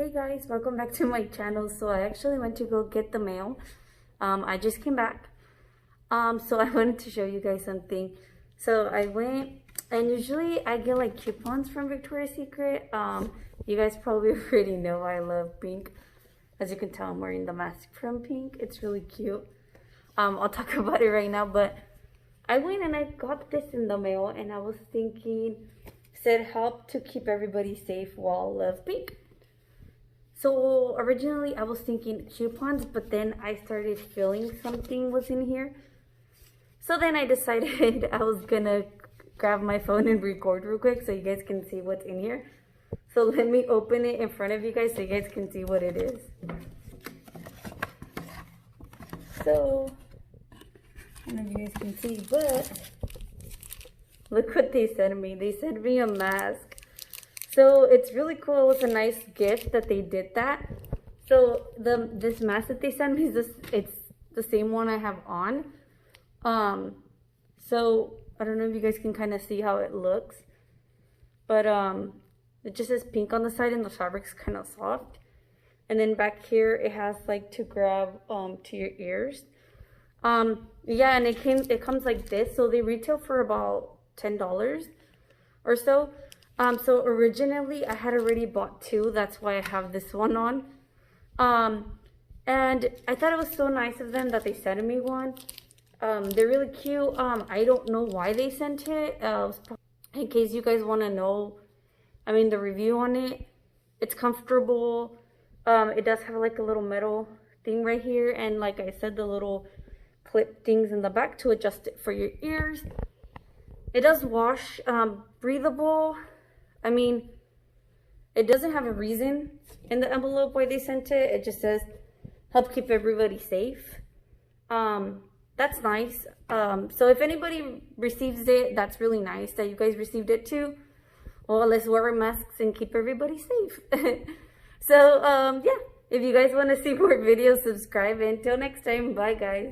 Hey guys, welcome back to my channel. So I actually went to go get the mail. I just came back. So I wanted to show you guys something. So I went, and usually I get like coupons from Victoria's Secret. You guys probably already know I love pink. As you can tell, I'm wearing the mask from Pink. It's really cute. I'll talk about it right now, but I went and I got this in the mail, and I was thinking, said help to keep everybody safe while love Pink. So originally I was thinking coupons, but then I started feeling something was in here. So then I decided I was gonna grab my phone and record real quick so you guys can see what's in here. So let me open it in front of you guys so you guys can see what it is. So, I don't know if you guys can see, but look what they sent me. They sent me a mask. So it's really cool. It was a nice gift that they did that. So this mask that they sent me is it's the same one I have on. So I don't know if you guys can kind of see how it looks, but it just says pink on the side and the fabric's kind of soft. And then back here it has like to grab to your ears. Yeah, and it comes like this. So they retail for about $10 or so. So originally I had already bought two. That's why I have this one on. And I thought it was so nice of them that they sent me one. They're really cute. I don't know why they sent it. In case you guys want to know, I mean, the review on it. It's comfortable. It does have like a little metal thing right here. And like I said, the little clip things in the back to adjust it for your ears. It does wash, breathable. I mean, it doesn't have a reason in the envelope why they sent it. It just says, help keep everybody safe. That's nice. So if anybody receives it, that's really nice that you guys received it too. Well, let's wear our masks and keep everybody safe. So, yeah, if you guys want to see more videos, subscribe. Until next time, bye guys.